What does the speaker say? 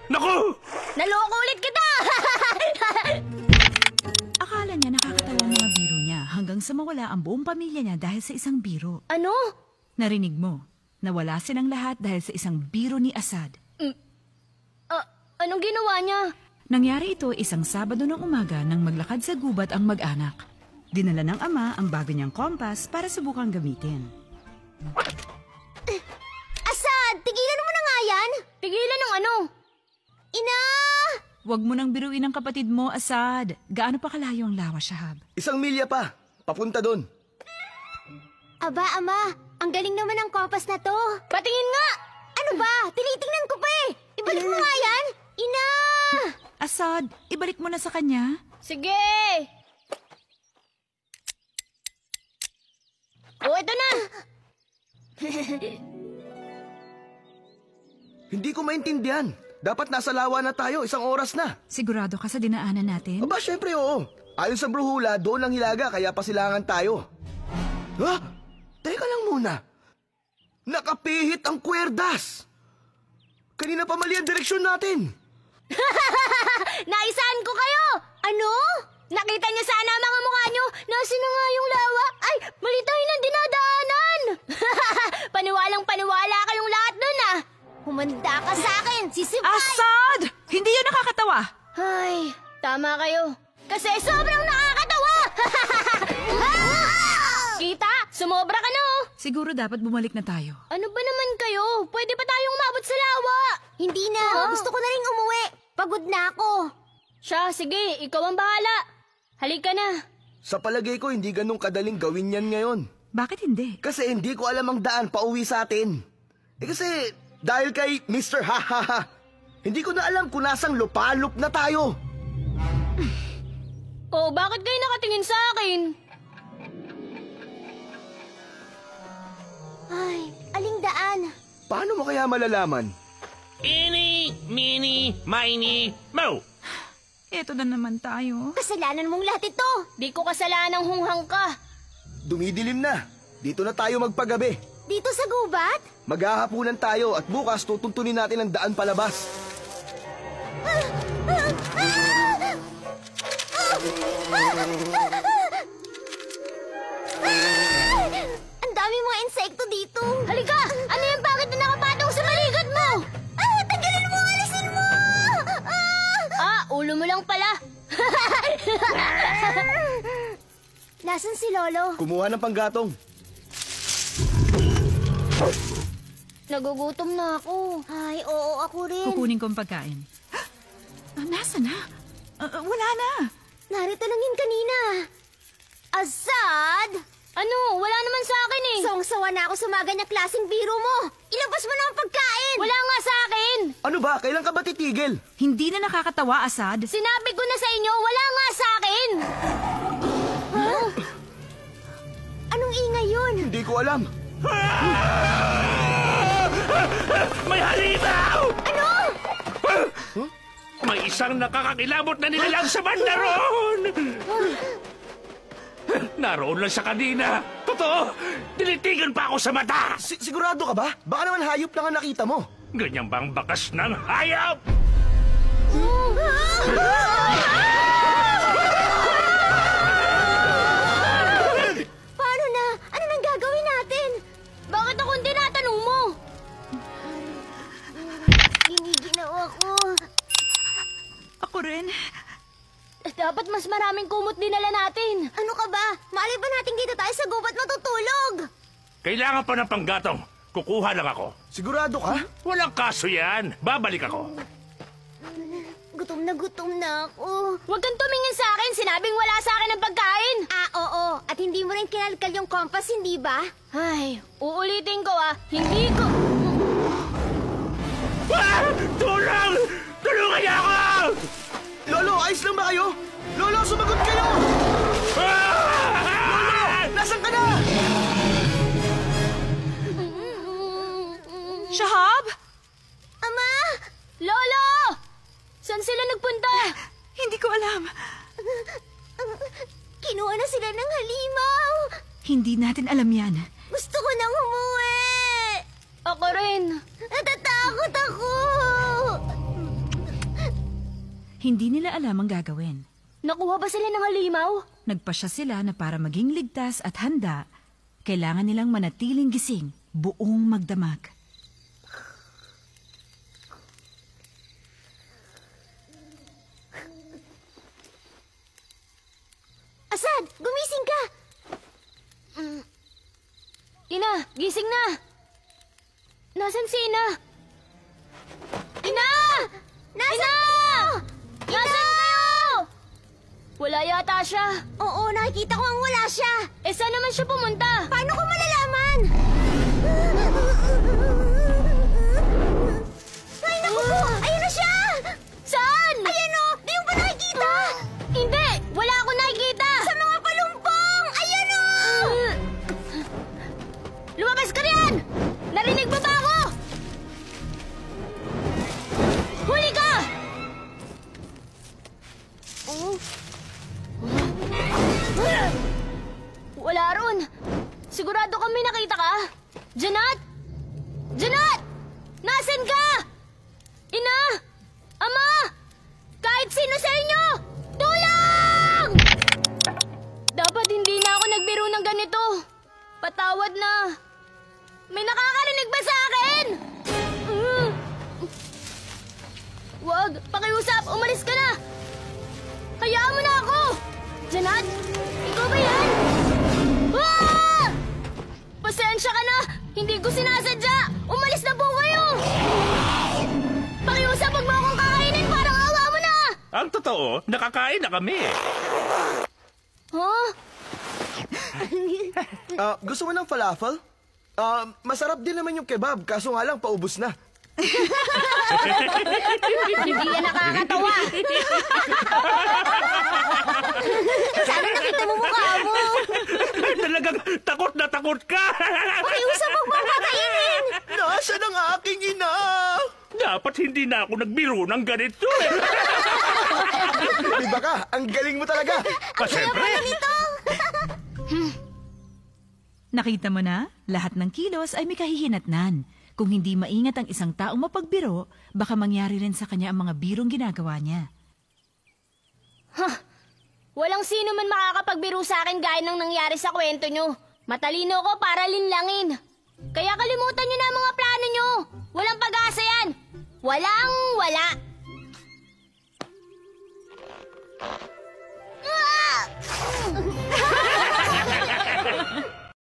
Naku! Naloko ulit kita! Akala niya nakakatawa ang mga biro niya hanggang sa mawala ang buong pamilya niya dahil sa isang biro. Ano? Narinig mo, nawala silang lahat dahil sa isang biro ni Asad. Anong ginawa niya? Nangyari ito isang Sabado ng umaga nang maglakad sa gubat ang mag-anak. Dinala ng ama ang bago niyang kompas para subukang gamitin. Asad! Tigilan mo na nga yan! Tigilan ng ano? Ina! Huwag mo nang biruin ang kapatid mo, Asad. Gaano pa kalayo ang lawa, Shahab? 1 milya pa. Papunta doon. Aba, ama. Ang galing naman ng kompas na to. Patingin nga! Ano ba? Tinitingnan ko pa eh. Ibalik mo nga yan. Ina! Asad, ibalik mo na sa kanya. Sige! Ito na! Hindi ko maintindihan. Dapat nasa lawa na tayo, 1 oras na. Sigurado ka sa dinaanan natin? Aba, syempre oo. Ayon sa bruhula, doon ang hilaga kaya pasilangan tayo. Ha? Teka lang muna. Nakapihit ang kwerdas. Kanina pa mali ang direksyon natin. Naisaan ko kayo! Ano? Nakita niyo sana ang mga mukha niyo. Nasaan na nga yung lawa? Ay, mali tayo ng dinadaanan! Paniwalang-paniwala kayong lahat nun ah! Humanda ka sa akin, sisipay! Asad! Hindi yun nakakatawa! Ay, tama kayo. Kasi sobrang nakakatawa! Kita, sumobra ka na oh! Siguro dapat bumalik na tayo. Ano ba naman kayo? Pwede pa tayong umabot sa lawa. Hindi na. Gusto ko na rin umuwi. Pagod na ako. Siya, sige. Ikaw ang bahala. Halika na. Sa palagay ko, hindi ganun kadaling gawin yan ngayon. Bakit hindi? Kasi hindi ko alam ang daan pauwi sa atin. Kasi dahil kay Mr. Ha-Ha-Ha, hindi ko na alam kung nasang lupalop na tayo. Oh, bakit kayo nakatingin sa akin? Ay, aling daan. Paano mo kaya malalaman? Eeny, meeny, miny, mo! Eto na naman tayo. Kasalanan mong lahat ito. Di ko kasalanang hunghang ka. Dumidilim na. Dito na tayo magpagabi. Dito sa gubat? Maghahapunan tayo at bukas tutuntunin natin ang daan palabas. Ang dami mga insekto dito. Halika! Ano yung bakit na nakapatong sa balikat mo? Tanggalin mo! Alisin mo! Ulo mo lang pala. Nasaan si Lolo? Kumuha ng panggatong. Nagugutom na ako. Ay, oo, ako rin. Kukunin ko ang pagkain. Nasa na? Wala na. Narito lang yun kanina. Azad! Ano? Wala naman sa akin eh. Sawang-sawa na ako sa mga ganyang klaseng biro mo. Ilabas mo na ang pagkain. Wala nga sa akin. Ano ba? Kailan ka ba titigil? Hindi na nakakatawa, Asad. Sinabi ko na sa inyo, wala nga sa akin. Huh? Anong ingay yun? Hindi ko alam. May halimaw! Ano? May isang nakakakilabot na nilalang sa banda roon! Naroon lang sa kanina. Totoo, tinitigan pa ako sa mata. Sigurado ka ba? Baka naman hayop lang ang nakita mo. Ganyan bang bakas ng hayop? Paano na? Ano nang gagawin natin? Bakit ako tinatanong mo? Giniginaw ako. Ako rin. Dapat mas maraming kumot dinala natin. Ano ka ba? Malay ba natin dito tayo sa gubat matutulog? Kailangan pa ng panggatong. Kukuha lang ako. Sigurado ka? Walang kaso yan. Babalik ako. Gutom na ako. Huwag kang tumingin sa akin. Sinabing wala sa akin ang pagkain. Oo. At hindi mo rin kinalkal yung kompas, hindi ba? Ay, uulitin ko Hindi ko... Tulong! Tulungan niyo ako! Lolo, ayos lang ba kayo? Lolo, sumagot kayo! Lolo, nasan ka na? Shahab? Ama! Lolo! Saan sila nagpunta? Hindi ko alam. Kinuha na sila ng halimaw. Hindi natin alam yan. Gusto ko nang umuwi. Ako rin. Natatakot ako. Hindi nila alam ang gagawin. Nakuha ba sila ng halimaw? Nagpasya sila na para maging ligtas at handa, kailangan nilang manatiling gising, buong magdamag. Asad, gumising ka! Ina, gising na! Nasaan si Ina? Ina! Nasaan kayo? Nasaan kayo? Wala yata siya. Oo, nakikita ko ang wala siya. Eh, saan naman siya pumunta? Paano ko malalaman? Ay, naku po! Ayun na siya! Saan? Ayan o! Di mo ba nakikita? Hindi! Wala akong nakikita! Sa mga palumpong! Ayan o! Lumabas ka riyan! Narinig mo ba ako? Huli ka! Wala ron. Sigurado kami nakita ka? Janat? Janat! Nasaan ka? Ina! Ama! Kahit sino sa inyo! Tulong! Dapat hindi na ako nagbiro ng ganito. Patawad na. May nakakarinig ba sa akin? Wag, pakiusap, umalis ka na. Hayaan mo na ako. Janat, ikaw ba yan? Ah! Pasensya ka na. Hindi ko sinasadya. Umalis na po kayo. Pakiusap, wag mo akong kakainin. Parang awa mo na. Ang totoo, nakakain na kami. Huh? Gusto mo ng falafel? Masarap din naman yung kebab, kaso nga lang paubos na. Hindi yan nakakatawa. Sana nakita mo mukha mo. Talagang takot na takot ka. Pakiusap, wag mo akong kakainin. Nasaan ang aking ina? Dapat hindi na ako nagbiro ng ganito. Di ba ka? Ang galing mo talaga. Siyempre. Nakita mo na, lahat ng kilos ay may kahihinatnan. Kung hindi maingat ang isang taong mapagbiro, baka mangyari rin sa kanya ang mga birong ginagawa niya. Walang sino man makakapagbiro sa akin gaya ng nangyari sa kwento nyo. Matalino ko para linlangin. Kaya kalimutan nyo na ang mga plano nyo. Walang pag-asa yan. Walang wala. Ah!